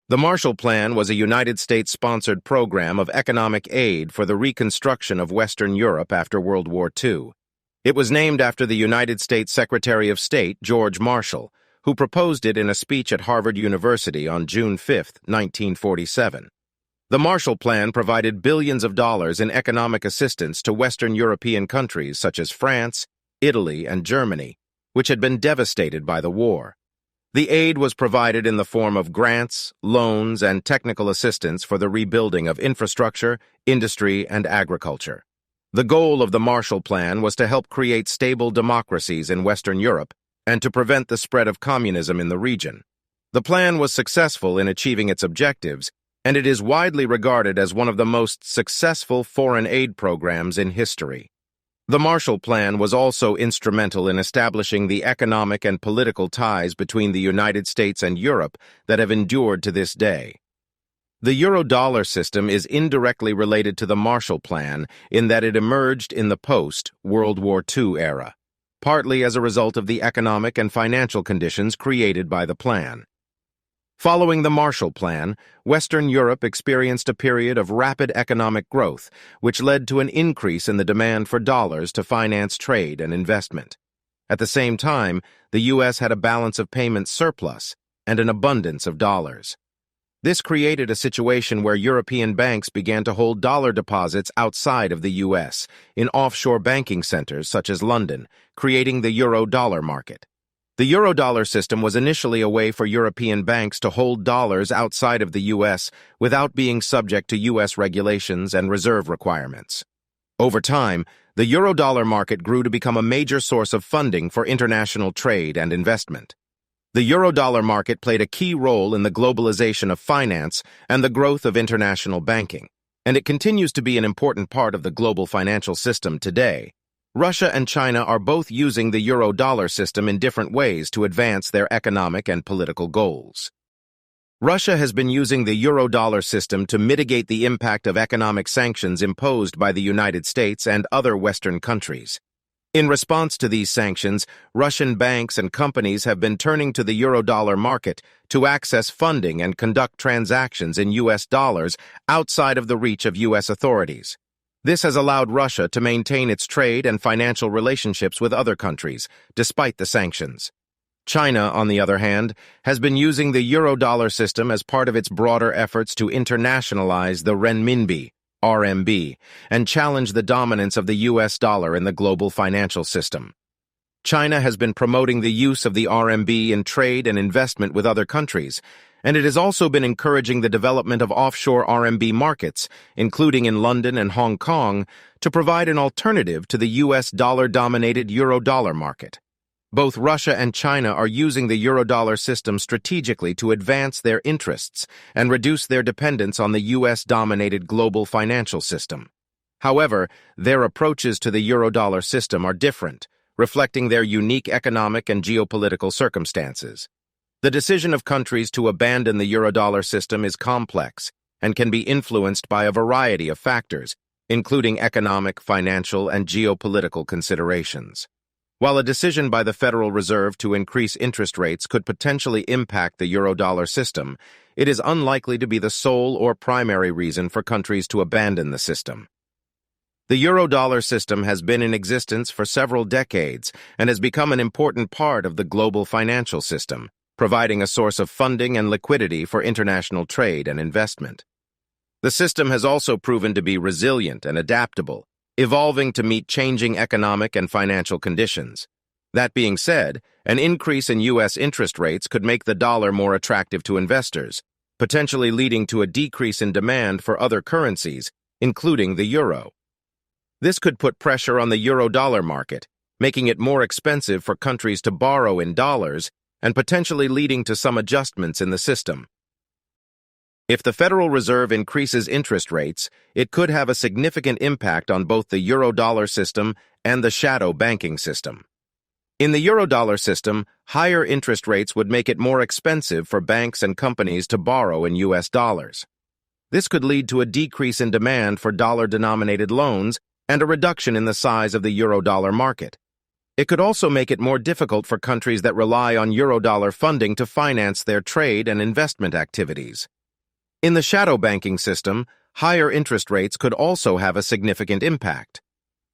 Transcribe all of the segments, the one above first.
The Marshall Plan was a United States-sponsored program of economic aid for the reconstruction of Western Europe after World War II. It was named after the United States Secretary of State, George Marshall, who proposed it in a speech at Harvard University on June 5, 1947. The Marshall Plan provided billions of dollars in economic assistance to Western European countries such as France, Italy, and Germany, which had been devastated by the war. The aid was provided in the form of grants, loans, and technical assistance for the rebuilding of infrastructure, industry, and agriculture. The goal of the Marshall Plan was to help create stable democracies in Western Europe and to prevent the spread of communism in the region. The plan was successful in achieving its objectives, and it is widely regarded as one of the most successful foreign aid programs in history. The Marshall Plan was also instrumental in establishing the economic and political ties between the United States and Europe that have endured to this day. The Eurodollar system is indirectly related to the Marshall Plan in that it emerged in the post-World War II era, partly as a result of the economic and financial conditions created by the plan. Following the Marshall Plan, Western Europe experienced a period of rapid economic growth, which led to an increase in the demand for dollars to finance trade and investment. At the same time, the U.S. had a balance of payments surplus and an abundance of dollars. This created a situation where European banks began to hold dollar deposits outside of the U.S., in offshore banking centers such as London, creating the Eurodollar market. The Eurodollar system was initially a way for European banks to hold dollars outside of the U.S. without being subject to U.S. regulations and reserve requirements. Over time, the Eurodollar market grew to become a major source of funding for international trade and investment. The Eurodollar market played a key role in the globalization of finance and the growth of international banking, and it continues to be an important part of the global financial system today. Russia and China are both using the Eurodollar system in different ways to advance their economic and political goals. Russia has been using the Eurodollar system to mitigate the impact of economic sanctions imposed by the United States and other Western countries. In response to these sanctions, Russian banks and companies have been turning to the Eurodollar market to access funding and conduct transactions in U.S. dollars outside of the reach of U.S. authorities. This has allowed Russia to maintain its trade and financial relationships with other countries, despite the sanctions. China, on the other hand, has been using the Eurodollar system as part of its broader efforts to internationalize the renminbi, RMB, and challenge the dominance of the U.S. dollar in the global financial system. China has been promoting the use of the RMB in trade and investment with other countries, and it has also been encouraging the development of offshore RMB markets, including in London and Hong Kong, to provide an alternative to the U.S. dollar-dominated Eurodollar market. Both Russia and China are using the Eurodollar system strategically to advance their interests and reduce their dependence on the U.S.-dominated global financial system. However, their approaches to the Eurodollar system are different, reflecting their unique economic and geopolitical circumstances. The decision of countries to abandon the Eurodollar system is complex and can be influenced by a variety of factors, including economic, financial, and geopolitical considerations. While a decision by the Federal Reserve to increase interest rates could potentially impact the Eurodollar system, it is unlikely to be the sole or primary reason for countries to abandon the system. The Eurodollar system has been in existence for several decades and has become an important part of the global financial system, providing a source of funding and liquidity for international trade and investment. The system has also proven to be resilient and adaptable, evolving to meet changing economic and financial conditions. That being said, an increase in U.S. interest rates could make the dollar more attractive to investors, potentially leading to a decrease in demand for other currencies, including the euro. This could put pressure on the Eurodollar market, making it more expensive for countries to borrow in dollars and potentially leading to some adjustments in the system. If the Federal Reserve increases interest rates, it could have a significant impact on both the Eurodollar system and the shadow banking system. In the Eurodollar system, higher interest rates would make it more expensive for banks and companies to borrow in U.S. dollars. This could lead to a decrease in demand for dollar-denominated loans and a reduction in the size of the Eurodollar market. It could also make it more difficult for countries that rely on Eurodollar funding to finance their trade and investment activities. In the shadow banking system, higher interest rates could also have a significant impact.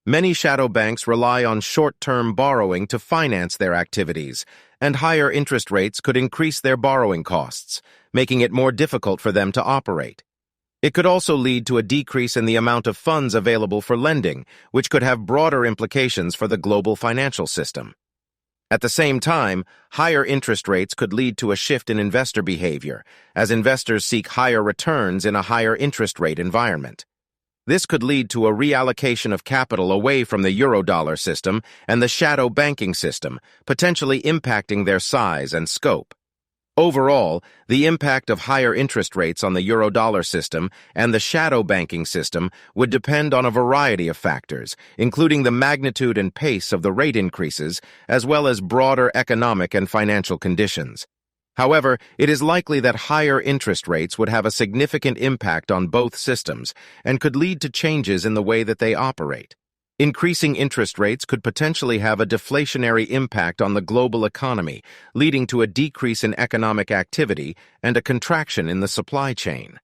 Many shadow banks rely on short-term borrowing to finance their activities, and higher interest rates could increase their borrowing costs, making it more difficult for them to operate. It could also lead to a decrease in the amount of funds available for lending, which could have broader implications for the global financial system. At the same time, higher interest rates could lead to a shift in investor behavior, as investors seek higher returns in a higher interest rate environment. This could lead to a reallocation of capital away from the Eurodollar system and the shadow banking system, potentially impacting their size and scope. Overall, the impact of higher interest rates on the Eurodollar system and the shadow banking system would depend on a variety of factors, including the magnitude and pace of the rate increases, as well as broader economic and financial conditions. However, it is likely that higher interest rates would have a significant impact on both systems and could lead to changes in the way that they operate. Increasing interest rates could potentially have a deflationary impact on the global economy, leading to a decrease in economic activity and a contraction in the supply chain.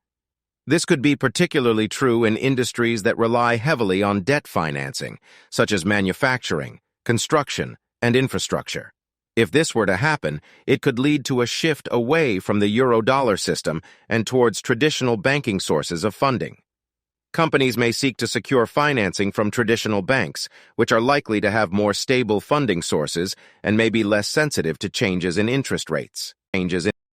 This could be particularly true in industries that rely heavily on debt financing, such as manufacturing, construction, and infrastructure. If this were to happen, it could lead to a shift away from the Eurodollar system and towards traditional banking sources of funding. Companies may seek to secure financing from traditional banks, which are likely to have more stable funding sources and may be less sensitive to changes in interest rates.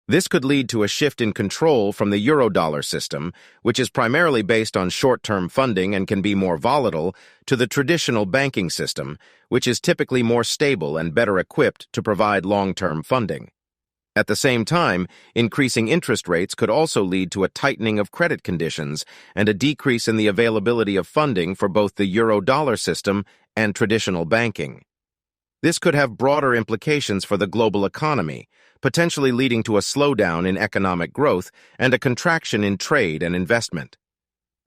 This could lead to a shift in control from the Eurodollar system, which is primarily based on short-term funding and can be more volatile, to the traditional banking system, which is typically more stable and better equipped to provide long-term funding. At the same time, increasing interest rates could also lead to a tightening of credit conditions and a decrease in the availability of funding for both the Eurodollar system and traditional banking. This could have broader implications for the global economy, potentially leading to a slowdown in economic growth and a contraction in trade and investment.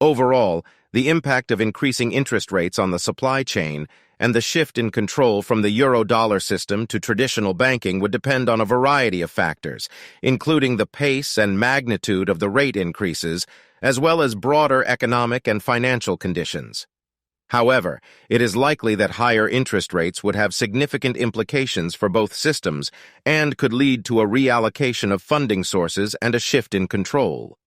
Overall, the impact of increasing interest rates on the supply chain and the shift in control from the Eurodollar system to traditional banking would depend on a variety of factors, including the pace and magnitude of the rate increases, as well as broader economic and financial conditions. However, it is likely that higher interest rates would have significant implications for both systems and could lead to a reallocation of funding sources and a shift in control.